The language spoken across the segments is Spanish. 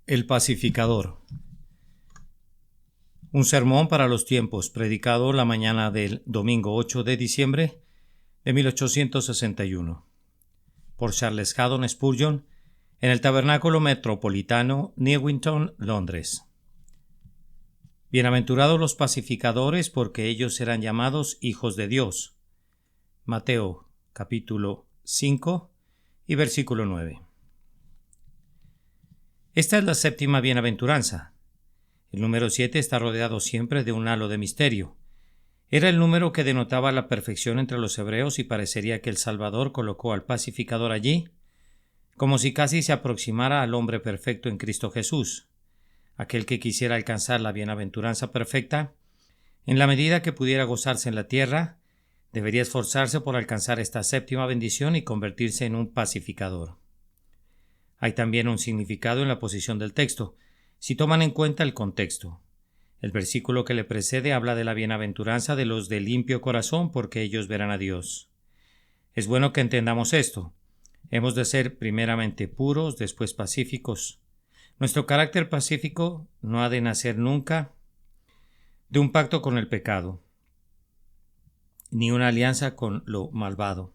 El pacificador. Un sermón para los tiempos, predicado la mañana del domingo 8 de diciembre de 1861 por Charles Haddon Spurgeon en el Tabernáculo Metropolitano, Newington, Londres. Bienaventurados los pacificadores, porque ellos serán llamados hijos de Dios. Mateo capítulo 5 y versículo 9. Esta es la séptima bienaventuranza. El número 7 está rodeado siempre de un halo de misterio. Era el número que denotaba la perfección entre los hebreos y parecería que el Salvador colocó al pacificador allí, como si casi se aproximara al hombre perfecto en Cristo Jesús. Aquel que quisiera alcanzar la bienaventuranza perfecta, en la medida que pudiera gozarse en la tierra, debería esforzarse por alcanzar esta séptima bendición y convertirse en un pacificador. Hay también un significado en la posición del texto, si toman en cuenta el contexto. El versículo que le precede habla de la bienaventuranza de los de limpio corazón, porque ellos verán a Dios. Es bueno que entendamos esto. Hemos de ser primeramente puros, después pacíficos. Nuestro carácter pacífico no ha de nacer nunca de un pacto con el pecado, ni una alianza con lo malvado.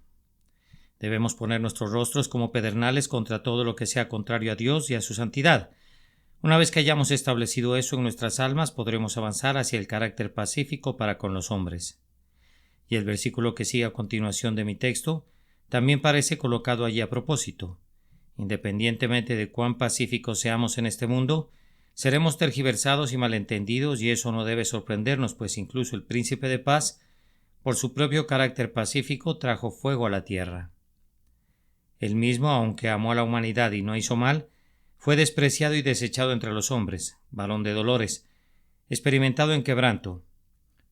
Debemos poner nuestros rostros como pedernales contra todo lo que sea contrario a Dios y a su santidad. Una vez que hayamos establecido eso en nuestras almas, podremos avanzar hacia el carácter pacífico para con los hombres. Y el versículo que sigue a continuación de mi texto también parece colocado allí a propósito. Independientemente de cuán pacíficos seamos en este mundo, seremos tergiversados y malentendidos, y eso no debe sorprendernos, pues incluso el príncipe de paz, por su propio carácter pacífico, trajo fuego a la tierra. Él mismo, aunque amó a la humanidad y no hizo mal, fue despreciado y desechado entre los hombres, varón de dolores, experimentado en quebranto.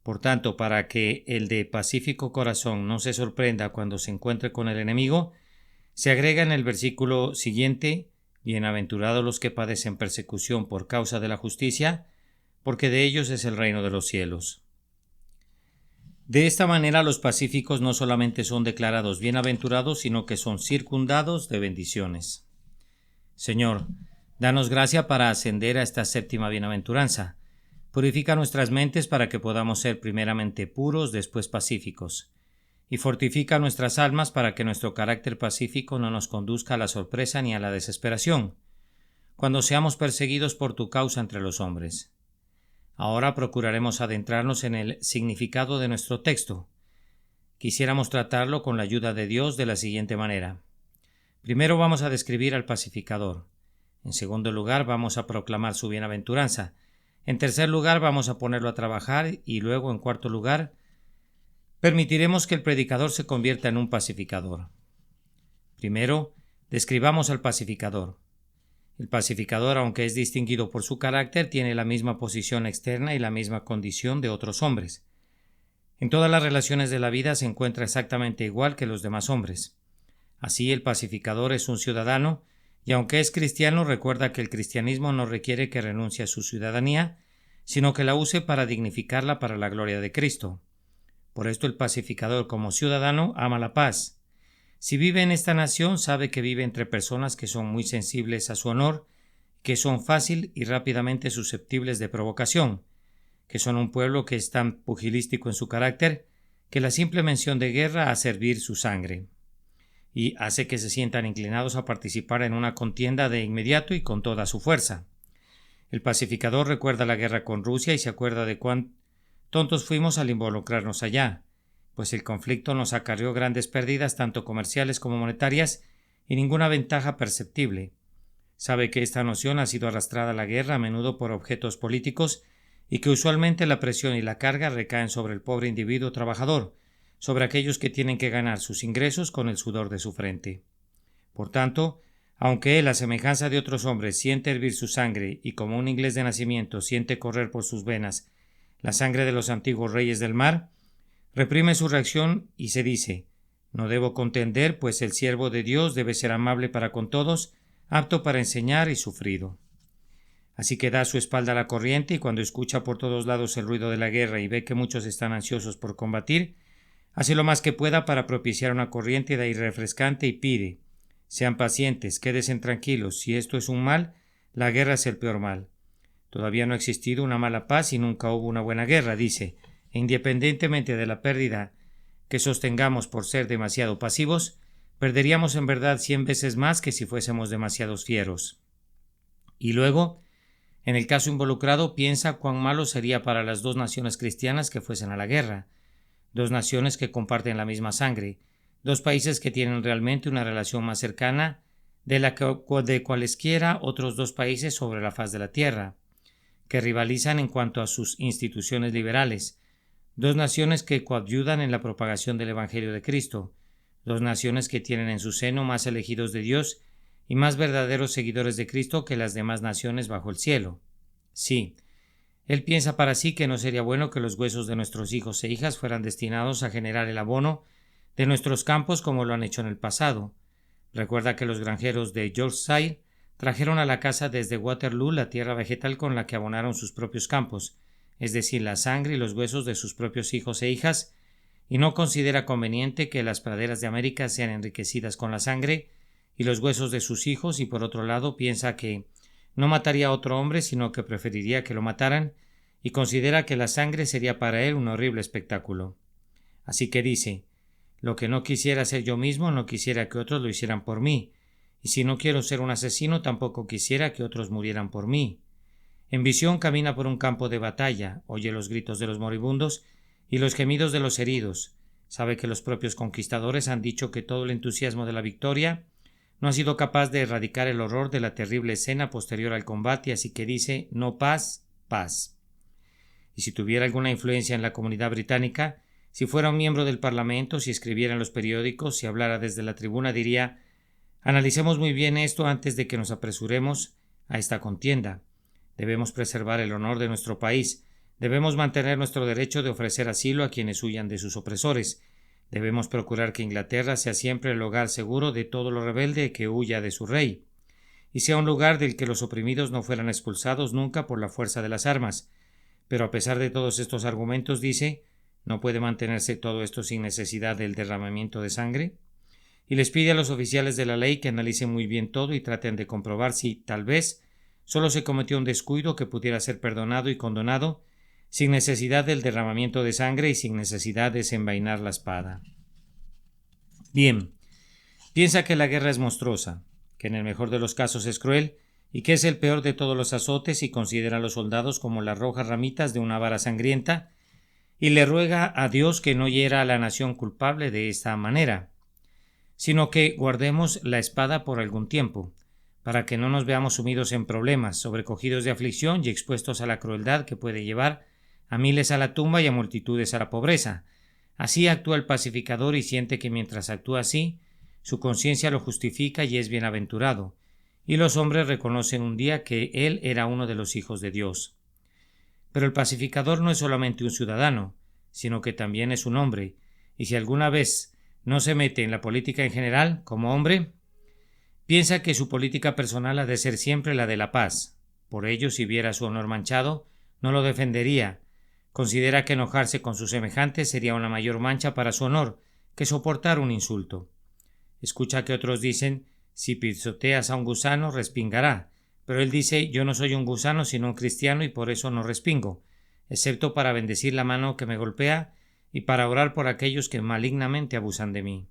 Por tanto, para que el de pacífico corazón no se sorprenda cuando se encuentre con el enemigo, se agrega en el versículo siguiente: bienaventurados los que padecen persecución por causa de la justicia, porque de ellos es el reino de los cielos. De esta manera los pacíficos no solamente son declarados bienaventurados, sino que son circundados de bendiciones. Señor, danos gracia para ascender a esta séptima bienaventuranza. Purifica nuestras mentes para que podamos ser primeramente puros, después pacíficos. Y fortifica nuestras almas para que nuestro carácter pacífico no nos conduzca a la sorpresa ni a la desesperación, cuando seamos perseguidos por tu causa entre los hombres. Ahora procuraremos adentrarnos en el significado de nuestro texto. Quisiéramos tratarlo con la ayuda de Dios de la siguiente manera. Primero vamos a describir al pacificador. En segundo lugar, vamos a proclamar su bienaventuranza. En tercer lugar, vamos a ponerlo a trabajar, y luego, en cuarto lugar, permitiremos que el predicador se convierta en un pacificador. Primero, describamos al pacificador. El pacificador, aunque es distinguido por su carácter, tiene la misma posición externa y la misma condición de otros hombres. En todas las relaciones de la vida se encuentra exactamente igual que los demás hombres. Así, el pacificador es un ciudadano, y aunque es cristiano, recuerda que el cristianismo no requiere que renuncie a su ciudadanía, sino que la use para dignificarla para la gloria de Cristo. Por esto el pacificador, como ciudadano, ama la paz. Si vive en esta nación, sabe que vive entre personas que son muy sensibles a su honor, que son fácil y rápidamente susceptibles de provocación, que son un pueblo que es tan pugilístico en su carácter que la simple mención de guerra hace hervir su sangre, y hace que se sientan inclinados a participar en una contienda de inmediato y con toda su fuerza. El pacificador recuerda la guerra con Rusia y se acuerda de cuán tontos fuimos al involucrarnos allá, pues el conflicto nos acarreó grandes pérdidas tanto comerciales como monetarias y ninguna ventaja perceptible. Sabe que esta noción ha sido arrastrada a la guerra a menudo por objetos políticos y que usualmente la presión y la carga recaen sobre el pobre individuo trabajador, sobre aquellos que tienen que ganar sus ingresos con el sudor de su frente. Por tanto, aunque él, a semejanza de otros hombres, siente hervir su sangre y como un inglés de nacimiento siente correr por sus venas la sangre de los antiguos reyes del mar, reprime su reacción y se dice: no debo contender, pues el siervo de Dios debe ser amable para con todos, apto para enseñar y sufrido. Así que da su espalda a la corriente, y cuando escucha por todos lados el ruido de la guerra y ve que muchos están ansiosos por combatir, hace lo más que pueda para propiciar una corriente de aire refrescante y pide: sean pacientes, quédense tranquilos, si esto es un mal, La guerra es el peor mal. Todavía no ha existido una mala paz y nunca hubo una buena guerra, dice, e independientemente de la pérdida que sostengamos por ser demasiado pasivos, perderíamos en verdad 100 veces más que si fuésemos demasiados fieros. Y luego, en el caso involucrado, piensa cuán malo sería para las dos naciones cristianas que fuesen a la guerra, dos naciones que comparten la misma sangre, dos países que tienen realmente una relación más cercana de la que de cualesquiera otros dos países sobre la faz de la tierra, que rivalizan en cuanto a sus instituciones liberales, dos naciones que coadyuvan en la propagación del Evangelio de Cristo, dos naciones que tienen en su seno más elegidos de Dios y más verdaderos seguidores de Cristo que las demás naciones bajo el cielo. Sí, él piensa para sí que no sería bueno que los huesos de nuestros hijos e hijas fueran destinados a generar el abono de nuestros campos como lo han hecho en el pasado. Recuerda que los granjeros de Yorkshire trajeron a la casa desde Waterloo la tierra vegetal con la que abonaron sus propios campos, es decir, la sangre y los huesos de sus propios hijos e hijas, y no considera conveniente que las praderas de América sean enriquecidas con la sangre y los huesos de sus hijos, y por otro lado piensa que no mataría a otro hombre, sino que preferiría que lo mataran, y considera que la sangre sería para él un horrible espectáculo. Así que dice: lo que no quisiera hacer yo mismo, no quisiera que otros lo hicieran por mí, y si no quiero ser un asesino, tampoco quisiera que otros murieran por mí. En visión camina por un campo de batalla, oye los gritos de los moribundos y los gemidos de los heridos, sabe que los propios conquistadores han dicho que todo el entusiasmo de la victoria no ha sido capaz de erradicar el horror de la terrible escena posterior al combate, así que dice: no paz, paz. Y si tuviera alguna influencia en la comunidad británica, si fuera un miembro del Parlamento, si escribiera en los periódicos, si hablara desde la tribuna, diría: analicemos muy bien esto antes de que nos apresuremos a esta contienda. Debemos preservar el honor de nuestro país, debemos mantener nuestro derecho de ofrecer asilo a quienes huyan de sus opresores, debemos procurar que Inglaterra sea siempre el hogar seguro de todo lo rebelde que huya de su rey, y sea un lugar del que los oprimidos no fueran expulsados nunca por la fuerza de las armas. Pero a pesar de todos estos argumentos, dice, ¿no puede mantenerse todo esto sin necesidad del derramamiento de sangre? Y les pide a los oficiales de la ley que analicen muy bien todo y traten de comprobar si, tal vez, solo se cometió un descuido que pudiera ser perdonado y condonado sin necesidad del derramamiento de sangre y sin necesidad de desenvainar la espada. Bien, piensa que la guerra es monstruosa, que en el mejor de los casos es cruel y que es el peor de todos los azotes, y considera a los soldados como las rojas ramitas de una vara sangrienta, y le ruega a Dios que no hiera a la nación culpable de esta manera, sino que guardemos la espada por algún tiempo, para que no nos veamos sumidos en problemas, sobrecogidos de aflicción y expuestos a la crueldad que puede llevar a miles a la tumba y a multitudes a la pobreza. Así actúa el pacificador y siente que mientras actúa así, su conciencia lo justifica y es bienaventurado, y los hombres reconocen un día que él era uno de los hijos de Dios. Pero el pacificador no es solamente un ciudadano, sino que también es un hombre, y si alguna vez no se mete en la política en general, como hombre, piensa que su política personal ha de ser siempre la de la paz. Por ello, si viera su honor manchado, no lo defendería. Considera que enojarse con sus semejantes sería una mayor mancha para su honor que soportar un insulto. Escucha que otros dicen: si pisoteas a un gusano, respingará. Pero él dice: yo no soy un gusano sino un cristiano, y por eso no respingo, excepto para bendecir la mano que me golpea y para orar por aquellos que malignamente abusan de mí.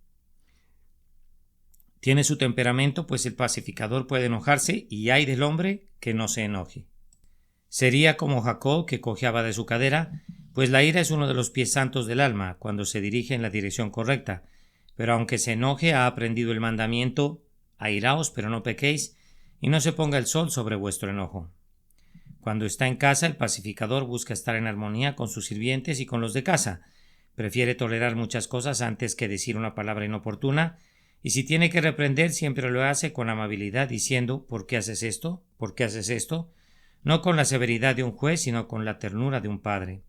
Tiene su temperamento, pues el pacificador puede enojarse, y ay del hombre que no se enoje. Sería como Jacob, que cojeaba de su cadera, pues la ira es uno de los pies santos del alma cuando se dirige en la dirección correcta, pero aunque se enoje ha aprendido el mandamiento: airaos, pero no pequéis, y no se ponga el sol sobre vuestro enojo. Cuando está en casa, el pacificador busca estar en armonía con sus sirvientes y con los de casa, prefiere tolerar muchas cosas antes que decir una palabra inoportuna, y si tiene que reprender, siempre lo hace con amabilidad, diciendo: ¿por qué haces esto? ¿Por qué haces esto? No con la severidad de un juez, sino con la ternura de un padre.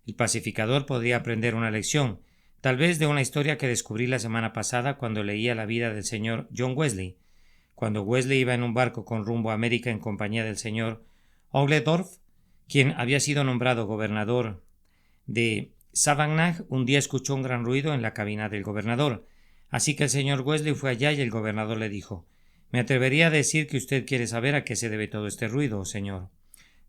El pacificador podría aprender una lección, tal vez de una historia que descubrí la semana pasada cuando leía la vida del señor John Wesley. Cuando Wesley iba en un barco con rumbo a América en compañía del señor Ogledorf, quien había sido nombrado gobernador de Savannah, un día escuchó un gran ruido en la cabina del gobernador. Así que el señor Wesley fue allá y el gobernador le dijo: Me atrevería a decir que usted quiere saber a qué se debe todo este ruido, señor.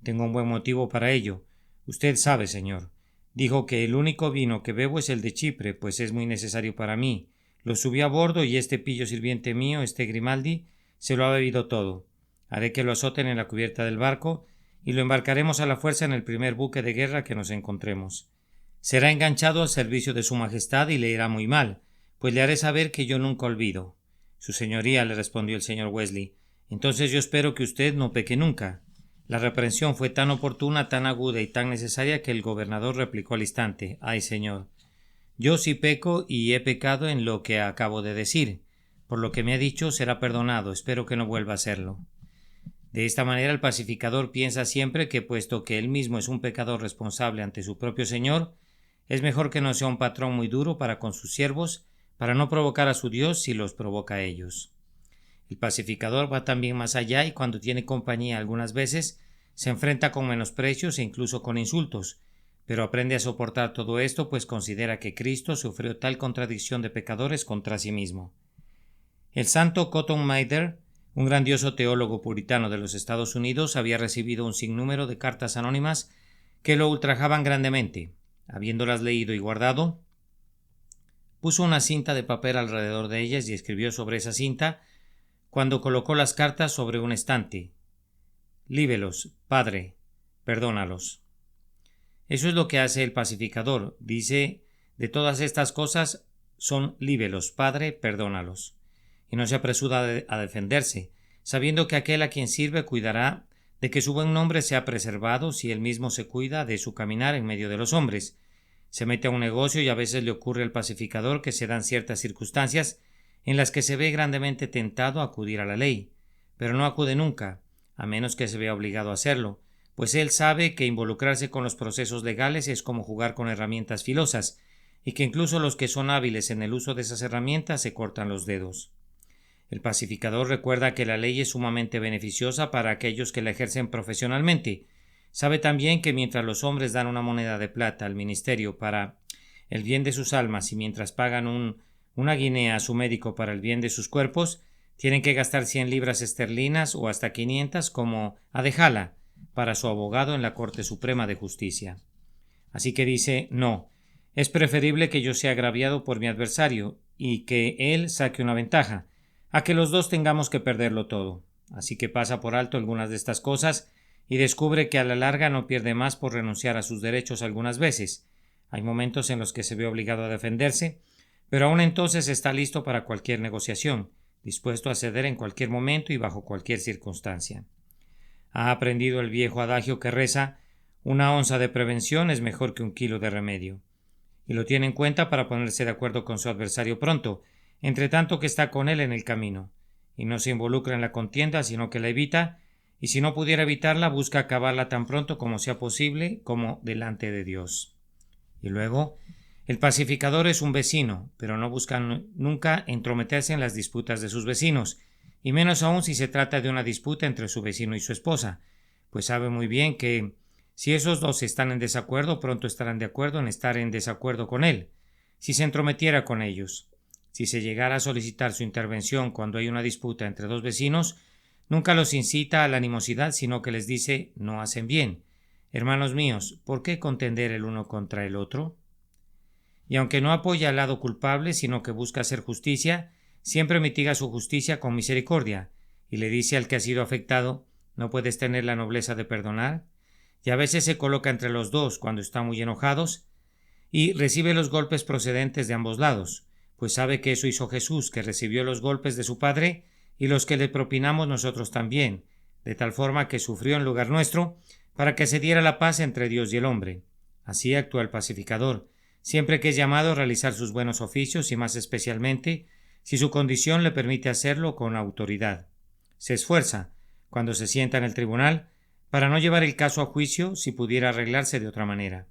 Tengo un buen motivo para ello. Usted sabe, señor. Dijo que el único vino que bebo es el de Chipre, pues es muy necesario para mí. Lo subí a bordo y este pillo sirviente mío, este Grimaldi, se lo ha bebido todo. Haré que lo azoten en la cubierta del barco y lo embarcaremos a la fuerza en el primer buque de guerra que nos encontremos. Será enganchado al servicio de su majestad y le irá muy mal, pues le haré saber que yo nunca olvido. Su señoría, le respondió el señor Wesley, entonces yo espero que usted no peque nunca. La reprensión fue tan oportuna, tan aguda y tan necesaria que el gobernador replicó al instante: «Ay, señor, yo sí peco y he pecado en lo que acabo de decir. Por lo que me ha dicho será perdonado, espero que no vuelva a hacerlo». De esta manera el pacificador piensa siempre que, puesto que él mismo es un pecador responsable ante su propio señor, es mejor que no sea un patrón muy duro para con sus siervos, para no provocar a su Dios si los provoca a ellos. El pacificador va también más allá y cuando tiene compañía algunas veces se enfrenta con menosprecios e incluso con insultos, pero aprende a soportar todo esto pues considera que Cristo sufrió tal contradicción de pecadores contra sí mismo. El santo Cotton Mather, un grandioso teólogo puritano de los Estados Unidos, había recibido un sinnúmero de cartas anónimas que lo ultrajaban grandemente. Habiéndolas leído y guardado, puso una cinta de papel alrededor de ellas y escribió sobre esa cinta, cuando colocó las cartas sobre un estante: «Líbelos, Padre, perdónalos». Eso es lo que hace el pacificador. Dice: de todas estas cosas son líbelos, Padre, perdónalos. Y no se apresura a defenderse, sabiendo que aquel a quien sirve cuidará de que su buen nombre sea preservado si él mismo se cuida de su caminar en medio de los hombres. Se mete a un negocio y a veces le ocurre al pacificador que se dan ciertas circunstancias en las que se ve grandemente tentado a acudir a la ley, pero no acude nunca, a menos que se vea obligado a hacerlo, pues él sabe que involucrarse con los procesos legales es como jugar con herramientas filosas, y que incluso los que son hábiles en el uso de esas herramientas se cortan los dedos. El pacificador recuerda que la ley es sumamente beneficiosa para aquellos que la ejercen profesionalmente. Sabe también que mientras los hombres dan una moneda de plata al ministerio para el bien de sus almas y mientras pagan una guinea a su médico para el bien de sus cuerpos, tienen que gastar 100 libras esterlinas o hasta 500 como adejala para su abogado en la Corte Suprema de Justicia. Así que dice: no, es preferible que yo sea agraviado por mi adversario y que él saque una ventaja, a que los dos tengamos que perderlo todo. Así que pasa por alto algunas de estas cosas y descubre que a la larga no pierde más por renunciar a sus derechos algunas veces. Hay momentos en los que se ve obligado a defenderse, pero aún entonces está listo para cualquier negociación, dispuesto a ceder en cualquier momento y bajo cualquier circunstancia. Ha aprendido el viejo adagio que reza: una onza de prevención es mejor que un kilo de remedio, y lo tiene en cuenta para ponerse de acuerdo con su adversario pronto, entre tanto que está con él en el camino, y no se involucra en la contienda, sino que la evita, y si no pudiera evitarla, busca acabarla tan pronto como sea posible, como delante de Dios. Y luego, el pacificador es un vecino, pero no busca nunca entrometerse en las disputas de sus vecinos, y menos aún si se trata de una disputa entre su vecino y su esposa, pues sabe muy bien que si esos dos están en desacuerdo, pronto estarán de acuerdo en estar en desacuerdo con él. Si se entrometiera con ellos, si se llegara a solicitar su intervención cuando hay una disputa entre dos vecinos, nunca los incita a la animosidad, sino que les dice: no hacen bien. Hermanos míos, ¿por qué contender el uno contra el otro? Y aunque no apoya al lado culpable, sino que busca hacer justicia, siempre mitiga su justicia con misericordia, y le dice al que ha sido afectado: ¿no puedes tener la nobleza de perdonar? Y a veces se coloca entre los dos cuando están muy enojados, y recibe los golpes procedentes de ambos lados, pues sabe que eso hizo Jesús, que recibió los golpes de su Padre y los que le propinamos nosotros también, de tal forma que sufrió en lugar nuestro, para que se diera la paz entre Dios y el hombre. Así actúa el pacificador, siempre que es llamado a realizar sus buenos oficios y más especialmente si su condición le permite hacerlo con autoridad. Se esfuerza, cuando se sienta en el tribunal, para no llevar el caso a juicio si pudiera arreglarse de otra manera.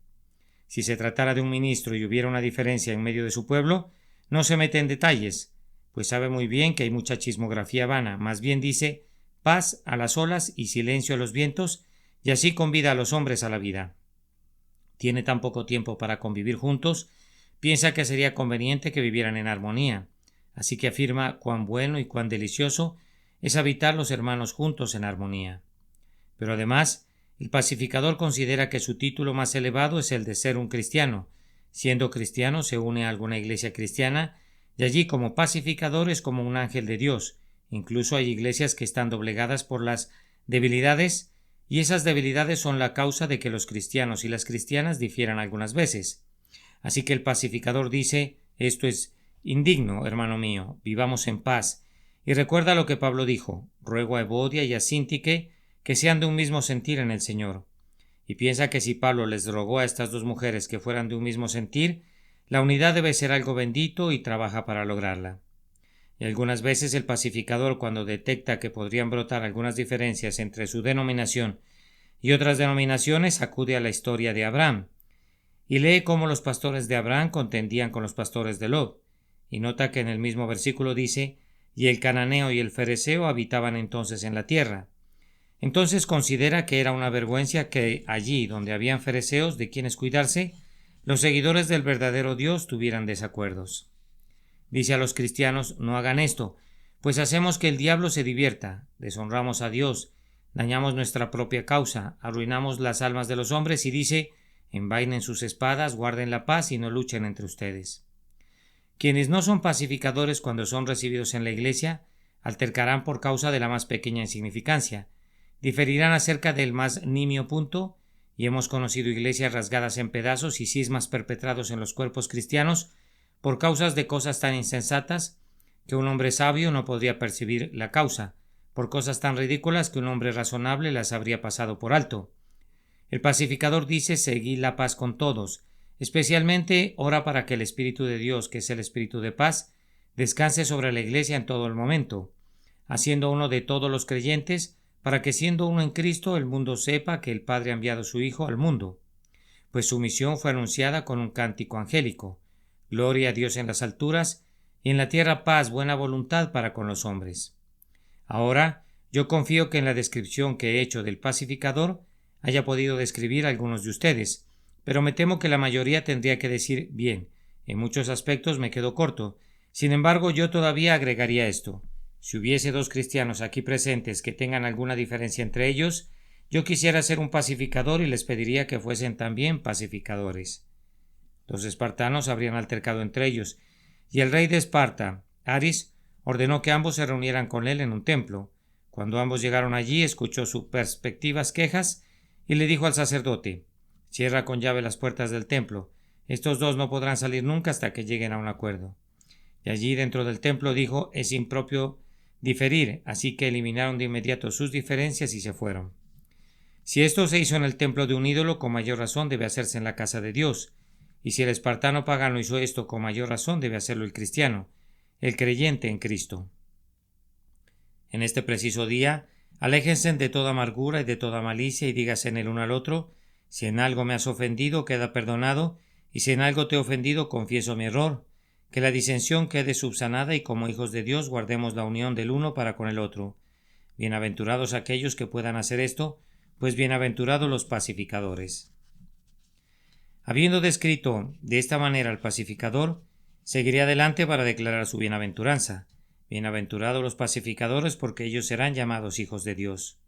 Si se tratara de un ministro y hubiera una diferencia en medio de su pueblo, no se mete en detalles, pues sabe muy bien que hay mucha chismografía vana, más bien dice: paz a las olas y silencio a los vientos, y así convida a los hombres a la vida. Tiene tan poco tiempo para convivir juntos, piensa que sería conveniente que vivieran en armonía, así que afirma cuán bueno y cuán delicioso es habitar los hermanos juntos en armonía. Pero además, el pacificador considera que su título más elevado es el de ser un cristiano. Siendo cristiano, se une a alguna iglesia cristiana y allí como pacificador es como un ángel de Dios. Incluso hay iglesias que están doblegadas por las debilidades, y esas debilidades son la causa de que los cristianos y las cristianas difieran algunas veces. Así que el pacificador dice: esto es indigno, hermano mío, vivamos en paz. Y recuerda lo que Pablo dijo: ruego a Evodia y a Síntique que sean de un mismo sentir en el Señor. Y piensa que si Pablo les rogó a estas dos mujeres que fueran de un mismo sentir, la unidad debe ser algo bendito y trabaja para lograrla. Y algunas veces el pacificador, cuando detecta que podrían brotar algunas diferencias entre su denominación y otras denominaciones, acude a la historia de Abraham y lee cómo los pastores de Abraham contendían con los pastores de Lot, y nota que en el mismo versículo dice: y el cananeo y el fereceo habitaban entonces en la tierra. Entonces considera que era una vergüenza que allí donde habían fereceos de quienes cuidarse, los seguidores del verdadero Dios tuvieran desacuerdos. Dice a los cristianos: no hagan esto, pues hacemos que el diablo se divierta, deshonramos a Dios, dañamos nuestra propia causa, arruinamos las almas de los hombres, y dice: envainen sus espadas, guarden la paz y no luchen entre ustedes. Quienes no son pacificadores cuando son recibidos en la iglesia, altercarán por causa de la más pequeña insignificancia, diferirán acerca del más nimio punto, y hemos conocido iglesias rasgadas en pedazos y cismas perpetrados en los cuerpos cristianos por causas de cosas tan insensatas que un hombre sabio no podría percibir la causa, por cosas tan ridículas que un hombre razonable las habría pasado por alto. El pacificador dice: seguid la paz con todos, especialmente ora para que el Espíritu de Dios, que es el Espíritu de paz, descanse sobre la iglesia en todo el momento, haciendo uno de todos los creyentes, para que siendo uno en Cristo el mundo sepa que el Padre ha enviado a su Hijo al mundo, pues su misión fue anunciada con un cántico angélico: gloria a Dios en las alturas, y en la tierra paz, buena voluntad para con los hombres. Ahora, yo confío que en la descripción que he hecho del pacificador haya podido describir a algunos de ustedes, pero me temo que la mayoría tendría que decir: bien, en muchos aspectos me quedo corto. Sin embargo, yo todavía agregaría esto: si hubiese dos cristianos aquí presentes que tengan alguna diferencia entre ellos, yo quisiera ser un pacificador y les pediría que fuesen también pacificadores. Los espartanos habrían altercado entre ellos, y el rey de Esparta, Aris, ordenó que ambos se reunieran con él en un templo. Cuando ambos llegaron allí, escuchó sus perspectivas quejas y le dijo al sacerdote: cierra con llave las puertas del templo. Estos dos no podrán salir nunca hasta que lleguen a un acuerdo. Y allí dentro del templo dijo: es impropio diferir, así que eliminaron de inmediato sus diferencias y se fueron. Si esto se hizo en el templo de un ídolo, con mayor razón debe hacerse en la casa de Dios. Y si el espartano pagano hizo esto, con mayor razón debe hacerlo el cristiano, el creyente en Cristo. En este preciso día, aléjense de toda amargura y de toda malicia, y dígase en el uno al otro: si en algo me has ofendido, queda perdonado, y si en algo te he ofendido, confieso mi error. Que la disensión quede subsanada, y como hijos de Dios guardemos la unión del uno para con el otro. Bienaventurados aquellos que puedan hacer esto, pues bienaventurados los pacificadores. Habiendo descrito de esta manera al pacificador, seguiré adelante para declarar su bienaventuranza. Bienaventurados los pacificadores, porque ellos serán llamados hijos de Dios.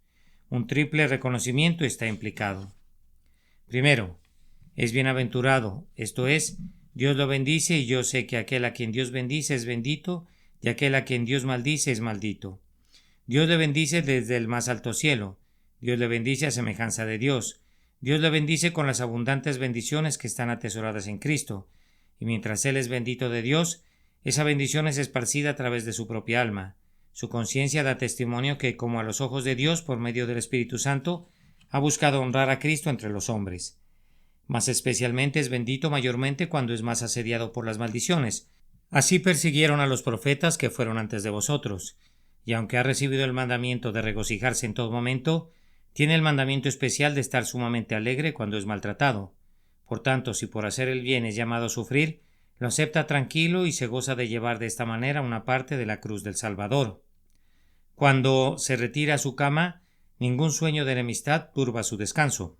Un triple reconocimiento está implicado. Primero, es bienaventurado, esto es, Dios lo bendice, y yo sé que aquel a quien Dios bendice es bendito, y aquel a quien Dios maldice es maldito. Dios le bendice desde el más alto cielo. Dios le bendice a semejanza de Dios. Dios le bendice con las abundantes bendiciones que están atesoradas en Cristo. Y mientras Él es bendito de Dios, esa bendición es esparcida a través de su propia alma. Su conciencia da testimonio que, como a los ojos de Dios, por medio del Espíritu Santo, ha buscado honrar a Cristo entre los hombres. Mas especialmente es bendito mayormente cuando es más asediado por las maldiciones. Así persiguieron a los profetas que fueron antes de vosotros. Y aunque ha recibido el mandamiento de regocijarse en todo momento, tiene el mandamiento especial de estar sumamente alegre cuando es maltratado. Por tanto, si por hacer el bien es llamado a sufrir, lo acepta tranquilo y se goza de llevar de esta manera una parte de la cruz del Salvador. Cuando se retira a su cama, ningún sueño de enemistad turba su descanso.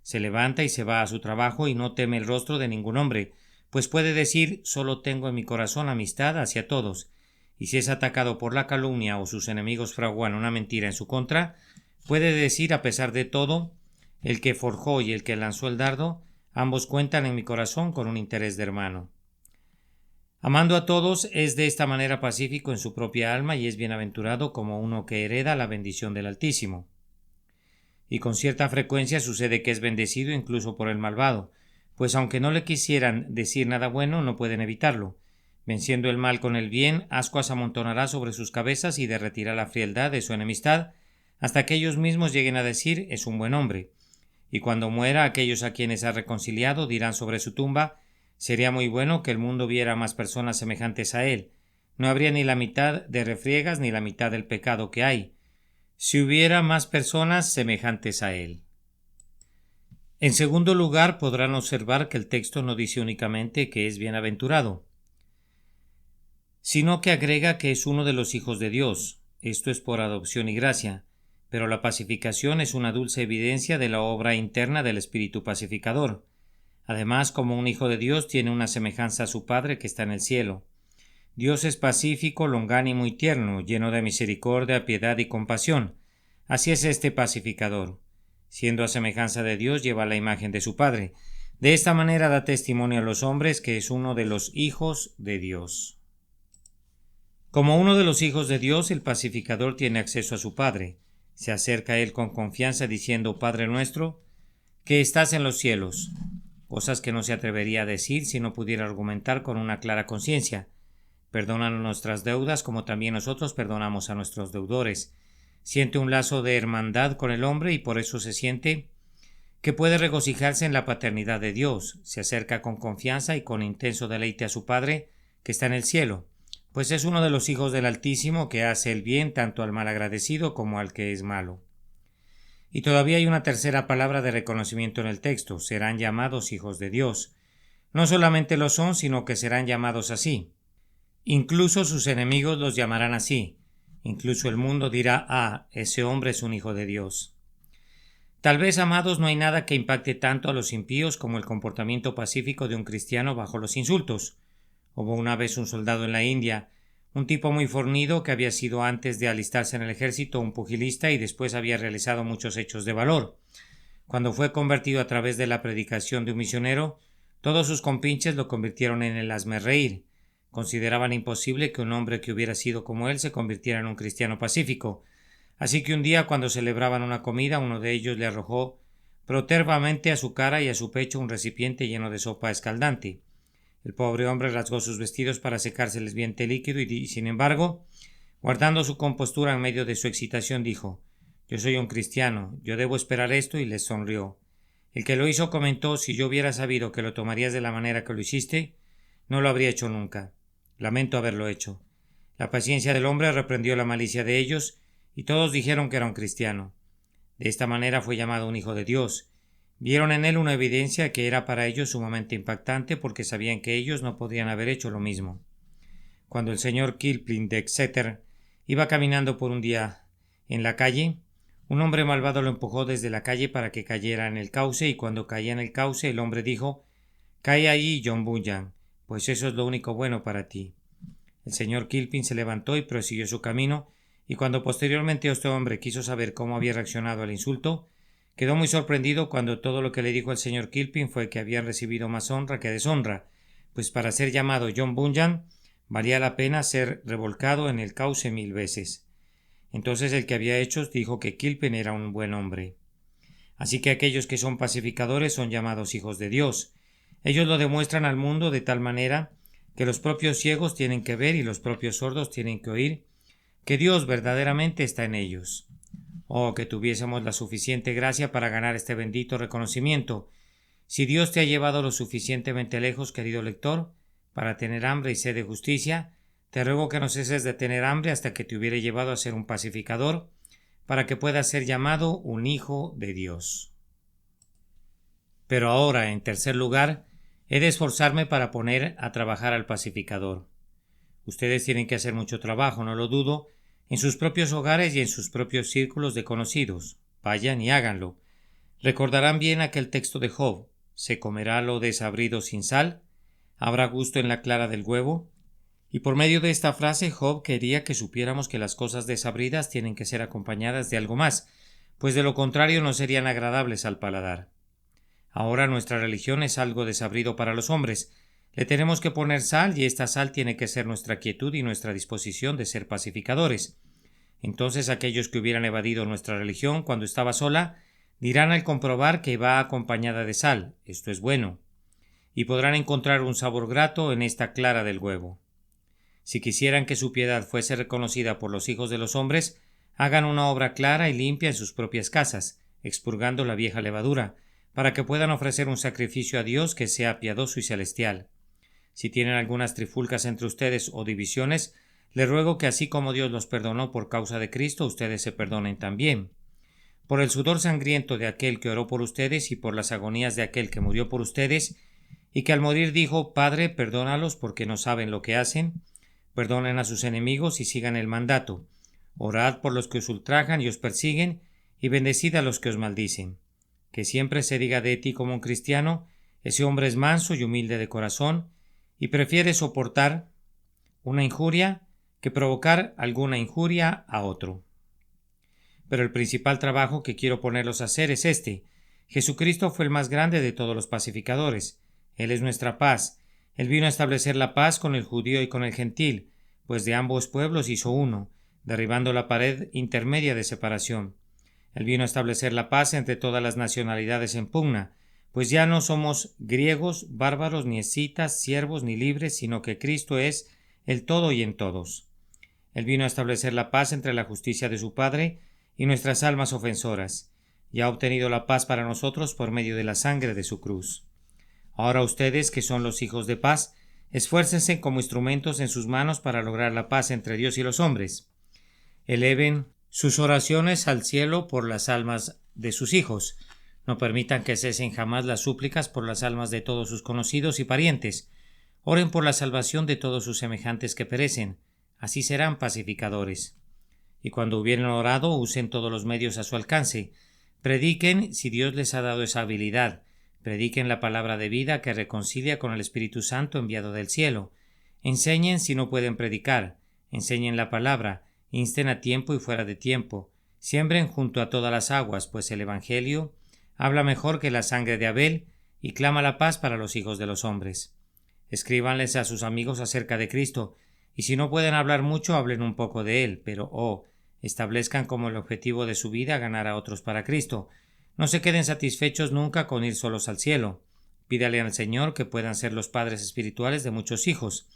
Se levanta y se va a su trabajo y no teme el rostro de ningún hombre, pues puede decir: solo tengo en mi corazón amistad hacia todos, y si es atacado por la calumnia o sus enemigos fraguan una mentira en su contra, puede decir a pesar de todo: el que forjó y el que lanzó el dardo, ambos cuentan en mi corazón con un interés de hermano. Amando a todos, es de esta manera pacífico en su propia alma y es bienaventurado como uno que hereda la bendición del Altísimo. Y con cierta frecuencia sucede que es bendecido incluso por el malvado, pues aunque no le quisieran decir nada bueno, no pueden evitarlo. Venciendo el mal con el bien, ascuas amontonará sobre sus cabezas y derretirá la frialdad de su enemistad, hasta que ellos mismos lleguen a decir: es un buen hombre. Y cuando muera, aquellos a quienes ha reconciliado dirán sobre su tumba: sería muy bueno que el mundo viera más personas semejantes a él. No habría ni la mitad de refriegas ni la mitad del pecado que hay, si hubiera más personas semejantes a él. En segundo lugar, podrán observar que el texto no dice únicamente que es bienaventurado, sino que agrega que es uno de los hijos de Dios. Esto es por adopción y gracia, pero la pacificación es una dulce evidencia de la obra interna del Espíritu pacificador. Además, como un hijo de Dios, tiene una semejanza a su Padre que está en el cielo. Dios es pacífico, longánimo y tierno, lleno de misericordia, piedad y compasión. Así es este pacificador. Siendo a semejanza de Dios, lleva la imagen de su Padre. De esta manera da testimonio a los hombres que es uno de los hijos de Dios. Como uno de los hijos de Dios, el pacificador tiene acceso a su Padre. Se acerca a él con confianza diciendo: Padre nuestro, que estás en los cielos. Cosas que no se atrevería a decir si no pudiera argumentar con una clara conciencia. Perdónanos nuestras deudas como también nosotros perdonamos a nuestros deudores. Siente un lazo de hermandad con el hombre y por eso se siente que puede regocijarse en la paternidad de Dios. Se acerca con confianza y con intenso deleite a su Padre que está en el cielo, pues es uno de los hijos del Altísimo que hace el bien tanto al malagradecido como al que es malo. Y todavía hay una tercera palabra de reconocimiento en el texto: serán llamados hijos de Dios. No solamente lo son, sino que serán llamados así. Incluso sus enemigos los llamarán así. Incluso el mundo dirá: ah, ese hombre es un hijo de Dios. Tal vez, amados, no hay nada que impacte tanto a los impíos como el comportamiento pacífico de un cristiano bajo los insultos. Hubo una vez un soldado en la India, un tipo muy fornido que había sido antes de alistarse en el ejército un pugilista y después había realizado muchos hechos de valor. Cuando fue convertido a través de la predicación de un misionero, todos sus compinches lo convirtieron en el hazmerreír. Consideraban imposible que un hombre que hubiera sido como él se convirtiera en un cristiano pacífico. Así que un día, cuando celebraban una comida, uno de ellos le arrojó protervamente a su cara y a su pecho un recipiente lleno de sopa escaldante. El pobre hombre rasgó sus vestidos para secarse el viento líquido y, sin embargo, guardando su compostura en medio de su excitación, dijo: yo soy un cristiano, yo debo esperar esto, y les sonrió. El que lo hizo comentó: si yo hubiera sabido que lo tomarías de la manera que lo hiciste, no lo habría hecho nunca. Lamento haberlo hecho. La paciencia del hombre reprendió la malicia de ellos, y todos dijeron que era un cristiano. De esta manera fue llamado un hijo de Dios. Vieron en él una evidencia que era para ellos sumamente impactante, porque sabían que ellos no podían haber hecho lo mismo. Cuando el señor Kipling de Exeter iba caminando por un día en la calle, un hombre malvado lo empujó desde la calle para que cayera en el cauce, y cuando caía en el cauce, el hombre dijo: cae ahí, John Bunyan, pues eso es lo único bueno para ti. El señor Kipling se levantó y prosiguió su camino, y cuando posteriormente este hombre quiso saber cómo había reaccionado al insulto, quedó muy sorprendido cuando todo lo que le dijo el señor Kipling fue que habían recibido más honra que deshonra, pues para ser llamado John Bunyan valía la pena ser revolcado en el cauce 1000 veces. Entonces el que había hecho dijo que Kipling era un buen hombre. Así que aquellos que son pacificadores son llamados hijos de Dios. Ellos lo demuestran al mundo de tal manera que los propios ciegos tienen que ver y los propios sordos tienen que oír que Dios verdaderamente está en ellos. Oh, que tuviésemos la suficiente gracia para ganar este bendito reconocimiento. Si Dios te ha llevado lo suficientemente lejos, querido lector, para tener hambre y sed de justicia, te ruego que no ceses de tener hambre hasta que te hubiere llevado a ser un pacificador, para que puedas ser llamado un hijo de Dios. Pero ahora, en tercer lugar, he de esforzarme para poner a trabajar al pacificador. Ustedes tienen que hacer mucho trabajo, no lo dudo, en sus propios hogares y en sus propios círculos de conocidos. Vayan y háganlo. Recordarán bien aquel texto de Job: ¿se comerá lo desabrido sin sal? ¿Habrá gusto en la clara del huevo? Y por medio de esta frase, Job quería que supiéramos que las cosas desabridas tienen que ser acompañadas de algo más, pues de lo contrario no serían agradables al paladar. Ahora nuestra religión es algo desabrido para los hombres. Le tenemos que poner sal y esta sal tiene que ser nuestra quietud y nuestra disposición de ser pacificadores. Entonces aquellos que hubieran evadido nuestra religión cuando estaba sola dirán al comprobar que va acompañada de sal, esto es bueno, y podrán encontrar un sabor grato en esta clara del huevo. Si quisieran que su piedad fuese reconocida por los hijos de los hombres, hagan una obra clara y limpia en sus propias casas, expurgando la vieja levadura, para que puedan ofrecer un sacrificio a Dios que sea piadoso y celestial. Si tienen algunas trifulcas entre ustedes o divisiones, les ruego que así como Dios los perdonó por causa de Cristo, ustedes se perdonen también. Por el sudor sangriento de aquel que oró por ustedes y por las agonías de aquel que murió por ustedes, y que al morir dijo: Padre, perdónalos porque no saben lo que hacen. Perdonen a sus enemigos y sigan el mandato. Orad por los que os ultrajan y os persiguen, y bendecid a los que os maldicen. Que siempre se diga de ti como un cristiano: ese hombre es manso y humilde de corazón, y prefiere soportar una injuria que provocar alguna injuria a otro. Pero el principal trabajo que quiero ponerlos a hacer es este. Jesucristo fue el más grande de todos los pacificadores. Él es nuestra paz. Él vino a establecer la paz con el judío y con el gentil, pues de ambos pueblos hizo uno, derribando la pared intermedia de separación. Él vino a establecer la paz entre todas las nacionalidades en pugna, pues ya no somos griegos, bárbaros, ni escitas, siervos ni libres, sino que Cristo es el todo y en todos. Él vino a establecer la paz entre la justicia de su Padre y nuestras almas ofensoras, y ha obtenido la paz para nosotros por medio de la sangre de su cruz. Ahora ustedes, que son los hijos de paz, esfuércense como instrumentos en sus manos para lograr la paz entre Dios y los hombres. Eleven sus oraciones al cielo por las almas de sus hijos. No permitan que cesen jamás las súplicas por las almas de todos sus conocidos y parientes. Oren por la salvación de todos sus semejantes que perecen. Así serán pacificadores. Y cuando hubieren orado, usen todos los medios a su alcance. Prediquen si Dios les ha dado esa habilidad. Prediquen la palabra de vida que reconcilia con el Espíritu Santo enviado del cielo. Enseñen si no pueden predicar. Enseñen la palabra. Insten a tiempo y fuera de tiempo. Siembren junto a todas las aguas, pues el Evangelio habla mejor que la sangre de Abel y clama la paz para los hijos de los hombres. Escríbanles a sus amigos acerca de Cristo, y si no pueden hablar mucho, hablen un poco de Él, pero establezcan como el objetivo de su vida ganar a otros para Cristo. No se queden satisfechos nunca con ir solos al cielo. Pídale al Señor que puedan ser los padres espirituales de muchos hijos,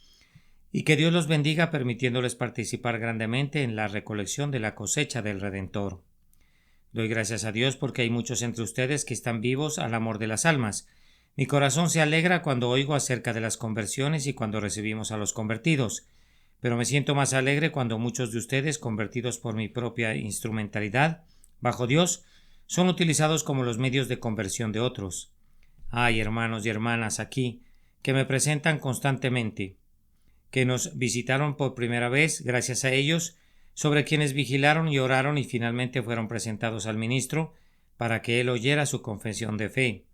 y que Dios los bendiga permitiéndoles participar grandemente en la recolección de la cosecha del Redentor. Doy gracias a Dios porque hay muchos entre ustedes que están vivos al amor de las almas. Mi corazón se alegra cuando oigo acerca de las conversiones y cuando recibimos a los convertidos, pero me siento más alegre cuando muchos de ustedes, convertidos por mi propia instrumentalidad, bajo Dios, son utilizados como los medios de conversión de otros. Hay hermanos y hermanas aquí que me presentan constantemente, que nos visitaron por primera vez gracias a ellos, sobre quienes vigilaron y oraron y finalmente fueron presentados al ministro para que él oyera su confesión de fe.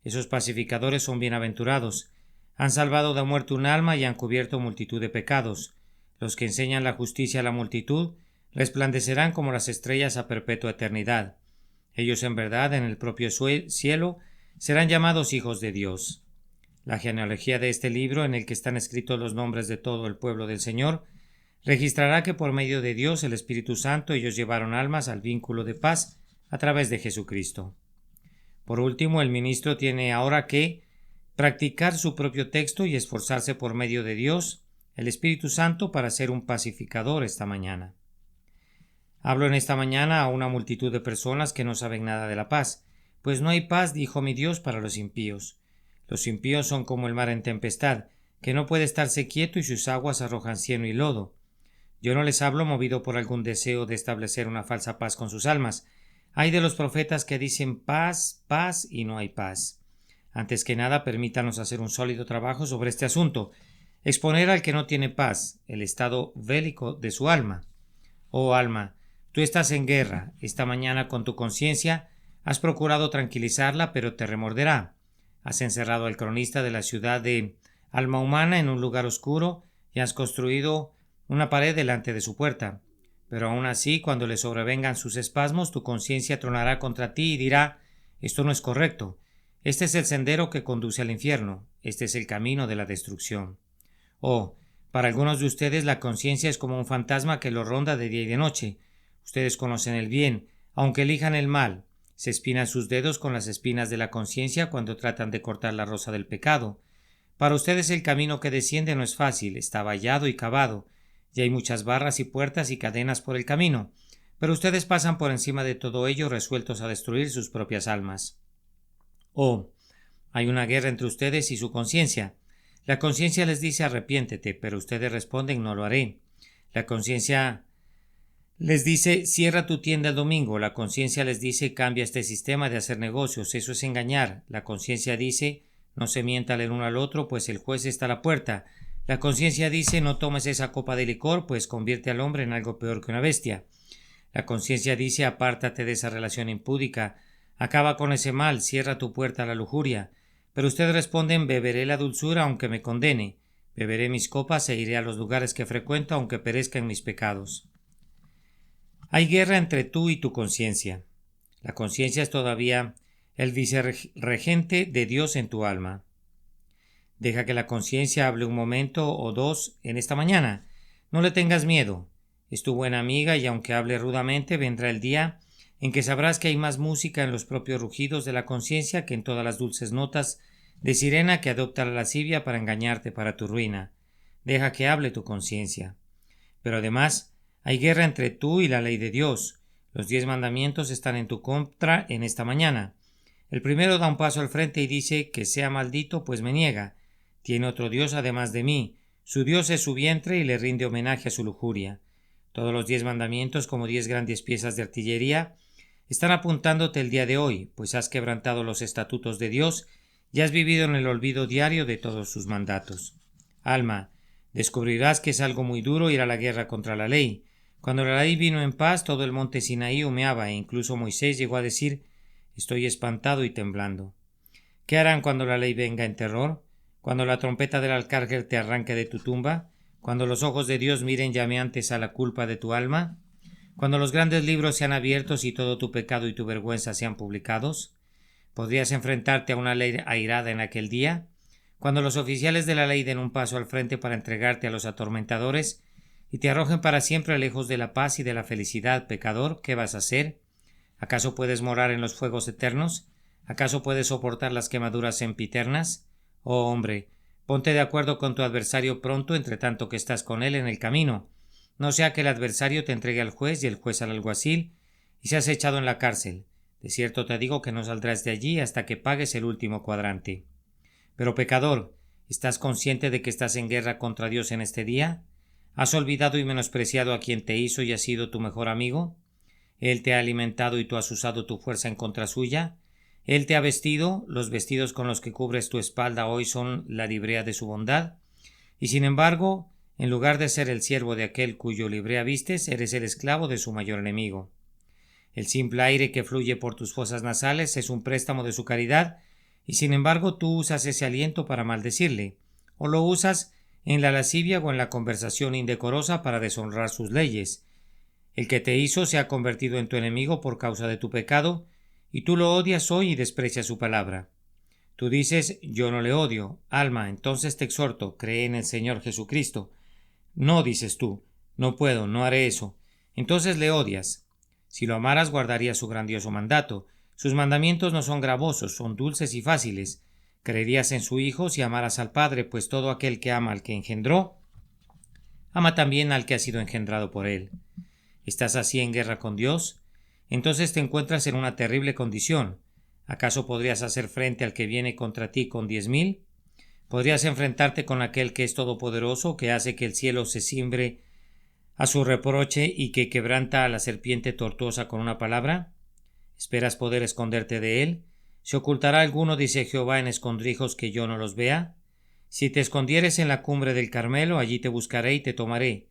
Esos pacificadores son bienaventurados. Han salvado de muerte un alma y han cubierto multitud de pecados. Los que enseñan la justicia a la multitud resplandecerán como las estrellas a perpetua eternidad. Ellos en verdad en el propio cielo serán llamados hijos de Dios. La genealogía de este libro, en el que están escritos los nombres de todo el pueblo del Señor, registrará que por medio de Dios, el Espíritu Santo, ellos llevaron almas al vínculo de paz a través de Jesucristo. Por último, el ministro tiene ahora que practicar su propio texto y esforzarse por medio de Dios, el Espíritu Santo, para ser un pacificador esta mañana. Hablo en esta mañana a una multitud de personas que no saben nada de la paz, pues no hay paz, dijo mi Dios, para los impíos. Los impíos son como el mar en tempestad, que no puede estarse quieto y sus aguas arrojan cieno y lodo. Yo no les hablo movido por algún deseo de establecer una falsa paz con sus almas. Hay de los profetas que dicen paz, paz y no hay paz. Antes que nada, permítanos hacer un sólido trabajo sobre este asunto, exponer al que no tiene paz el estado bélico de su alma. Oh alma, tú estás en guerra. Esta mañana con tu conciencia has procurado tranquilizarla, pero te remorderá. Has encerrado al cronista de la ciudad de alma humana en un lugar oscuro y has construido una pared delante de su puerta. Pero aún así, cuando le sobrevengan sus espasmos, tu conciencia tronará contra ti y dirá: esto no es correcto. Este es el sendero que conduce al infierno. Este es el camino de la destrucción. Oh, para algunos de ustedes la conciencia es como un fantasma que los ronda de día y de noche. Ustedes conocen el bien, aunque elijan el mal. Se espinan sus dedos con las espinas de la conciencia cuando tratan de cortar la rosa del pecado. Para ustedes el camino que desciende no es fácil, está vallado y cavado, y hay muchas barras y puertas y cadenas por el camino, pero ustedes pasan por encima de todo ello resueltos a destruir sus propias almas. Oh, hay una guerra entre ustedes y su conciencia. La conciencia les dice: arrepiéntete, pero ustedes responden: no lo haré. La conciencia les dice: cierra tu tienda el domingo. La conciencia les dice: cambia este sistema de hacer negocios, eso es engañar. La conciencia dice: no se mientan el uno al otro, pues el juez está a la puerta. La conciencia dice: no tomes esa copa de licor, pues convierte al hombre en algo peor que una bestia. La conciencia dice: apártate de esa relación impúdica, acaba con ese mal, cierra tu puerta a la lujuria. Pero ustedes responden: beberé la dulzura aunque me condene, beberé mis copas e iré a los lugares que frecuento aunque perezca en mis pecados. Hay guerra entre tú y tu conciencia. La conciencia es todavía el vicerregente de Dios en tu alma. Deja que la conciencia hable un momento o dos en esta mañana. No le tengas miedo. Es tu buena amiga y aunque hable rudamente, vendrá el día en que sabrás que hay más música en los propios rugidos de la conciencia que en todas las dulces notas de sirena que adopta la lascivia para engañarte para tu ruina. Deja que hable tu conciencia. Pero además, hay guerra entre tú y la ley de Dios. Los 10 mandamientos están en tu contra en esta mañana. El primero da un paso al frente y dice: que sea maldito, pues me niega. Tiene otro Dios además de mí. Su Dios es su vientre y le rinde homenaje a su lujuria. Todos los 10 mandamientos, como 10 grandes piezas de artillería, están apuntándote el día de hoy, pues has quebrantado los estatutos de Dios y has vivido en el olvido diario de todos sus mandatos. Alma, descubrirás que es algo muy duro ir a la guerra contra la ley. Cuando la ley vino en paz, todo el monte Sinaí humeaba, e incluso Moisés llegó a decir: estoy espantado y temblando. ¿Qué harán cuando la ley venga en terror? Cuando la trompeta del arcángel te arranque de tu tumba, cuando los ojos de Dios miren llameantes a la culpa de tu alma, cuando los grandes libros sean abiertos y todo tu pecado y tu vergüenza sean publicados. ¿Podrías enfrentarte a una ley airada en aquel día? Cuando los oficiales de la ley den un paso al frente para entregarte a los atormentadores y te arrojen para siempre lejos de la paz y de la felicidad, pecador, ¿qué vas a hacer? ¿Acaso puedes morar en los fuegos eternos? ¿Acaso puedes soportar las quemaduras sempiternas? Oh hombre, ponte de acuerdo con tu adversario pronto, entre tanto que estás con él en el camino. No sea que el adversario te entregue al juez y el juez al alguacil y seas echado en la cárcel. De cierto te digo que no saldrás de allí hasta que pagues el último cuadrante. Pero pecador, ¿estás consciente de que estás en guerra contra Dios en este día? ¿Has olvidado y menospreciado a quien te hizo y ha sido tu mejor amigo? Él te ha alimentado y tú has usado tu fuerza en contra suya. Él te ha vestido, los vestidos con los que cubres tu espalda hoy son la librea de su bondad. Y sin embargo, en lugar de ser el siervo de aquel cuyo librea vistes, eres el esclavo de su mayor enemigo. El simple aire que fluye por tus fosas nasales es un préstamo de su caridad, y sin embargo tú usas ese aliento para maldecirle, o lo usas en la lascivia o en la conversación indecorosa para deshonrar sus leyes. El que te hizo se ha convertido en tu enemigo por causa de tu pecado, y tú lo odias hoy y desprecias su palabra. Tú dices: yo no le odio. Alma, entonces te exhorto, cree en el Señor Jesucristo. No, dices tú, no puedo, no haré eso. Entonces le odias. Si lo amaras, guardarías su grandioso mandato. Sus mandamientos no son gravosos, son dulces y fáciles. Creerías en su Hijo si amaras al Padre, pues todo aquel que ama al que engendró, ama también al que ha sido engendrado por él. ¿Estás así en guerra con Dios? Entonces te encuentras en una terrible condición. ¿Acaso podrías hacer frente al que viene contra ti con 10,000? ¿Podrías enfrentarte con aquel que es todopoderoso, que hace que el cielo se cimbre a su reproche y que quebranta a la serpiente tortuosa con una palabra? ¿Esperas poder esconderte de él? ¿Se ocultará alguno, dice Jehová, en escondrijos que yo no los vea? Si te escondieres en la cumbre del Carmelo, allí te buscaré y te tomaré.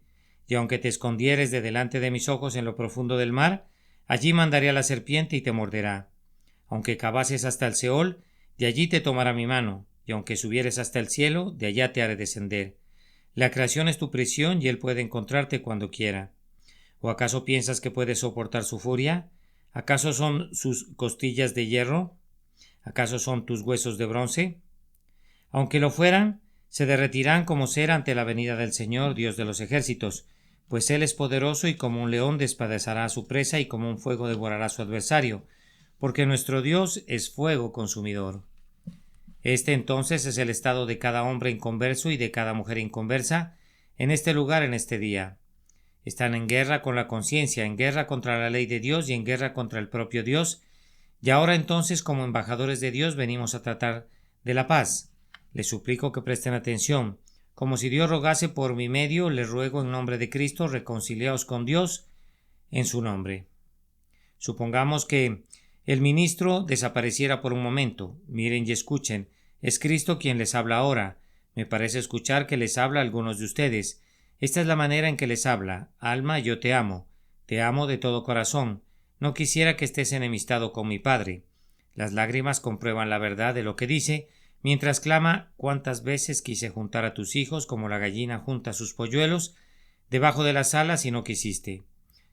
Y aunque te escondieres de delante de mis ojos en lo profundo del mar, allí mandaré a la serpiente y te morderá. Aunque cavases hasta el Seol, de allí te tomará mi mano, y aunque subieres hasta el cielo, de allá te haré descender. La creación es tu prisión y Él puede encontrarte cuando quiera. ¿O acaso piensas que puedes soportar su furia? ¿Acaso son sus costillas de hierro? ¿Acaso son tus huesos de bronce? Aunque lo fueran, se derretirán como cera ante la venida del Señor, Dios de los ejércitos, pues Él es poderoso y como un león despedazará a su presa y como un fuego devorará a su adversario, porque nuestro Dios es fuego consumidor. Este entonces es el estado de cada hombre inconverso y de cada mujer inconversa en este lugar en este día. Están en guerra con la conciencia, en guerra contra la ley de Dios y en guerra contra el propio Dios, y ahora entonces como embajadores de Dios venimos a tratar de la paz. Les suplico que presten atención. Como si Dios rogase por mi medio, les ruego en nombre de Cristo, reconciliaos con Dios en su nombre. Supongamos que el ministro desapareciera por un momento. Miren y escuchen. Es Cristo quien les habla ahora. Me parece escuchar que les habla a algunos de ustedes. Esta es la manera en que les habla. Alma, yo te amo. Te amo de todo corazón. No quisiera que estés enemistado con mi Padre. Las lágrimas comprueban la verdad de lo que dice, mientras clama: cuántas veces quise juntar a tus hijos como la gallina junta sus polluelos debajo de las alas y no quisiste.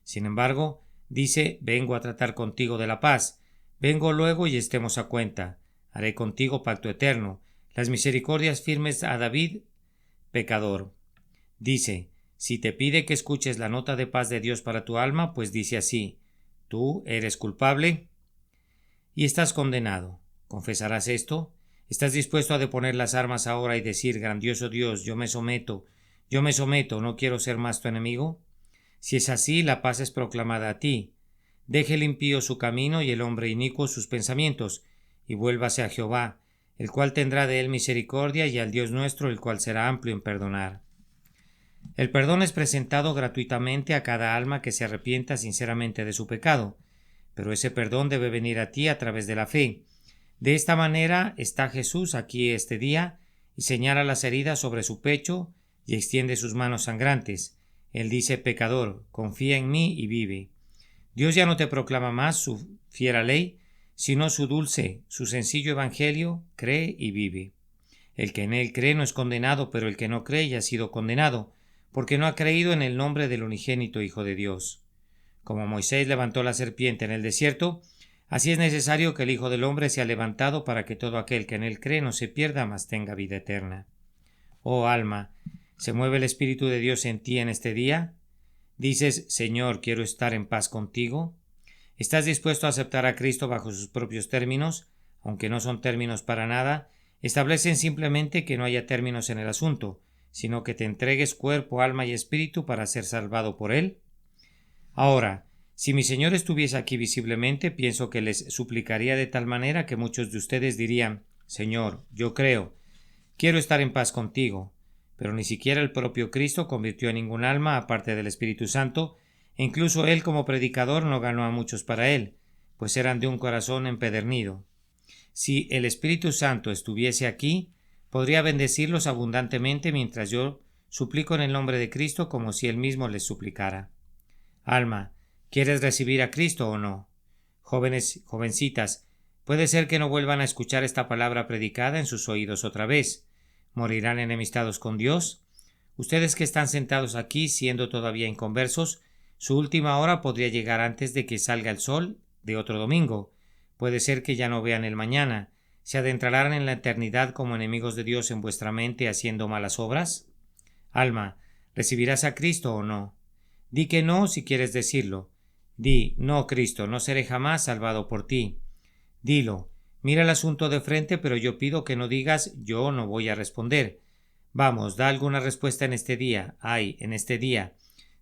Sin embargo, dice: vengo a tratar contigo de la paz. Vengo luego y estemos a cuenta. Haré contigo pacto eterno. Las misericordias firmes a David, pecador. Dice: si te pide que escuches la nota de paz de Dios para tu alma, pues dice así: tú eres culpable y estás condenado. ¿Confesarás esto? ¿Estás dispuesto a deponer las armas ahora y decir: grandioso Dios, yo me someto, no quiero ser más tu enemigo? Si es así, la paz es proclamada a ti. Deje el impío su camino y el hombre inicuo sus pensamientos, y vuélvase a Jehová, el cual tendrá de él misericordia, y al Dios nuestro, el cual será amplio en perdonar. El perdón es presentado gratuitamente a cada alma que se arrepienta sinceramente de su pecado, pero ese perdón debe venir a ti a través de la fe. De esta manera está Jesús aquí este día y señala las heridas sobre su pecho y extiende sus manos sangrantes. Él dice: pecador, confía en mí y vive. Dios ya no te proclama más su fiera ley, sino su dulce, su sencillo evangelio: cree y vive. El que en él cree no es condenado, pero el que no cree ya ha sido condenado, porque no ha creído en el nombre del unigénito Hijo de Dios. Como Moisés levantó la serpiente en el desierto, así es necesario que el Hijo del Hombre sea levantado para que todo aquel que en él cree no se pierda, mas tenga vida eterna. Oh alma, ¿se mueve el Espíritu de Dios en ti en este día? ¿Dices: Señor, quiero estar en paz contigo? ¿Estás dispuesto a aceptar a Cristo bajo sus propios términos, aunque no son términos para nada? Establecen simplemente que no haya términos en el asunto, sino que te entregues cuerpo, alma y espíritu para ser salvado por Él. Ahora, si mi Señor estuviese aquí visiblemente, pienso que les suplicaría de tal manera que muchos de ustedes dirían: Señor, yo creo, quiero estar en paz contigo. Pero ni siquiera el propio Cristo convirtió a ningún alma aparte del Espíritu Santo, e incluso Él como predicador no ganó a muchos para Él, pues eran de un corazón empedernido. Si el Espíritu Santo estuviese aquí, podría bendecirlos abundantemente mientras yo suplico en el nombre de Cristo como si Él mismo les suplicara. Alma, ¿quieres recibir a Cristo o no? Jóvenes, jovencitas, puede ser que no vuelvan a escuchar esta palabra predicada en sus oídos otra vez. ¿Morirán enemistados con Dios? Ustedes que están sentados aquí siendo todavía inconversos, su última hora podría llegar antes de que salga el sol de otro domingo. Puede ser que ya no vean el mañana. ¿Se adentrarán en la eternidad como enemigos de Dios en vuestra mente haciendo malas obras? Alma, ¿recibirás a Cristo o no? Di que no si quieres decirlo. Di: no, Cristo, no seré jamás salvado por ti. Dilo. Mira el asunto de frente, pero yo pido que no digas: yo no voy a responder. Vamos, da alguna respuesta en este día. Ay, en este día.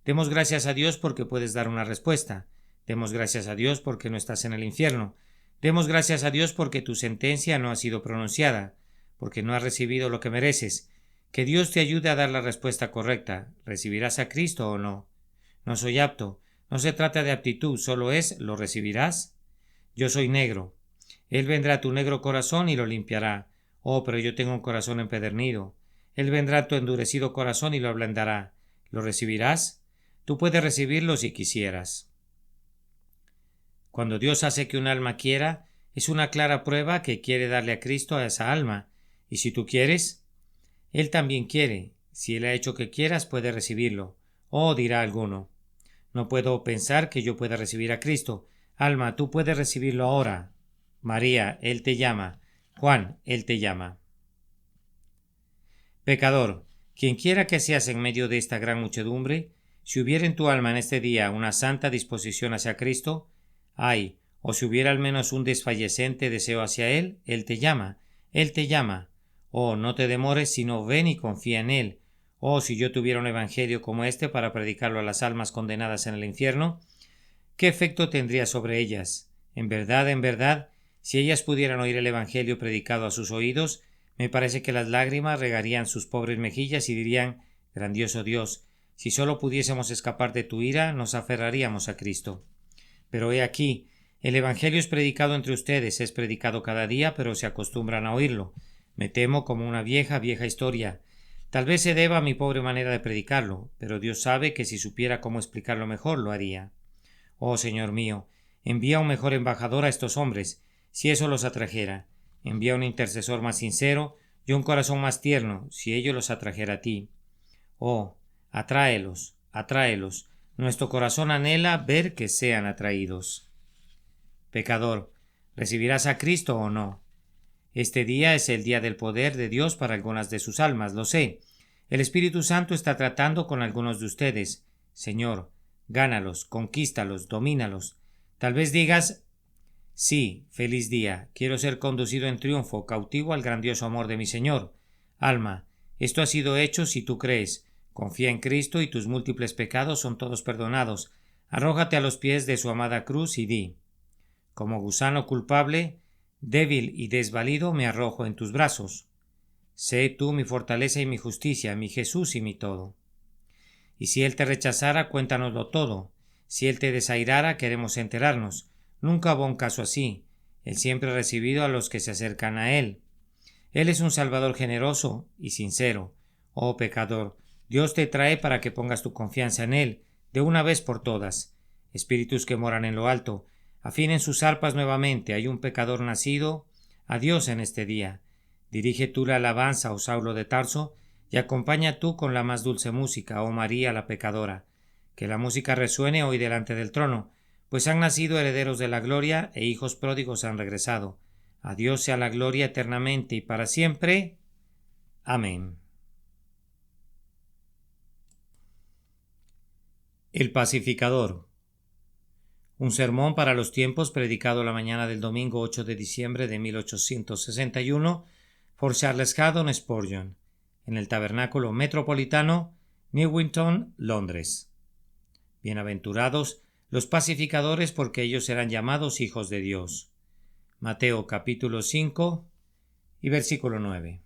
Demos gracias a Dios porque puedes dar una respuesta. Demos gracias a Dios porque no estás en el infierno. Demos gracias a Dios porque tu sentencia no ha sido pronunciada, porque no has recibido lo que mereces. Que Dios te ayude a dar la respuesta correcta. ¿Recibirás a Cristo o no? No soy apto. No se trata de aptitud, solo es: ¿lo recibirás? Yo soy negro. Él vendrá a tu negro corazón y lo limpiará. Oh, pero yo tengo un corazón empedernido. Él vendrá a tu endurecido corazón y lo ablandará. ¿Lo recibirás? Tú puedes recibirlo si quisieras. Cuando Dios hace que un alma quiera, es una clara prueba que quiere darle a Cristo a esa alma. Y si tú quieres, Él también quiere. Si Él ha hecho que quieras, puedes recibirlo. Oh, dirá alguno, no puedo pensar que yo pueda recibir a Cristo. Alma, tú puedes recibirlo ahora. María, Él te llama. Juan, Él te llama. Pecador, quien quiera que seas en medio de esta gran muchedumbre, si hubiera en tu alma en este día una santa disposición hacia Cristo, ay, o si hubiera al menos un desfallecente deseo hacia Él, Él te llama, Él te llama. Oh, no te demores, sino ven y confía en Él. Oh, si yo tuviera un evangelio como este para predicarlo a las almas condenadas en el infierno, ¿qué efecto tendría sobre ellas? En verdad, si ellas pudieran oír el evangelio predicado a sus oídos, me parece que las lágrimas regarían sus pobres mejillas y dirían: grandioso Dios, si solo pudiésemos escapar de tu ira, nos aferraríamos a Cristo. Pero he aquí, el evangelio es predicado entre ustedes, es predicado cada día, pero se acostumbran a oírlo. Me temo como una vieja historia. Tal vez se deba a mi pobre manera de predicarlo, pero Dios sabe que si supiera cómo explicarlo mejor, lo haría. Oh Señor mío, envía un mejor embajador a estos hombres, si eso los atrajera. Envía un intercesor más sincero y un corazón más tierno, si ello los atrajera a ti. Oh, atráelos, atráelos. Nuestro corazón anhela ver que sean atraídos. Pecador, ¿recibirás a Cristo o no? Este día es el día del poder de Dios para algunas de sus almas, lo sé. El Espíritu Santo está tratando con algunos de ustedes. Señor, gánalos, conquístalos, domínalos. Tal vez digas: sí, feliz día, quiero ser conducido en triunfo, cautivo al grandioso amor de mi Señor. Alma, esto ha sido hecho si tú crees. Confía en Cristo y tus múltiples pecados son todos perdonados. Arrójate a los pies de su amada cruz y di: como gusano culpable, débil y desvalido, me arrojo en tus brazos. Sé tú mi fortaleza y mi justicia, mi Jesús y mi todo. Y si Él te rechazara, cuéntanoslo todo. Si Él te desairara, queremos enterarnos. Nunca hubo un caso así. Él siempre ha recibido a los que se acercan a Él. Él es un Salvador generoso y sincero. Oh pecador, Dios te trae para que pongas tu confianza en Él, de una vez por todas. Espíritus que moran en lo alto, afinen sus arpas nuevamente. Hay un pecador nacido a Dios en este día. Dirige tú la alabanza, oh Saulo de Tarso, y acompaña tú con la más dulce música, oh María la pecadora. Que la música resuene hoy delante del trono, pues han nacido herederos de la gloria e hijos pródigos han regresado. A Dios sea la gloria eternamente y para siempre. Amén. El pacificador. Un sermón para los tiempos predicado la mañana del domingo 8 de diciembre de 1861 por Charles Haddon Spurgeon en el Tabernáculo Metropolitano, Newington, Londres. Bienaventurados los pacificadores, porque ellos serán llamados hijos de Dios. Mateo capítulo 5 y versículo 9.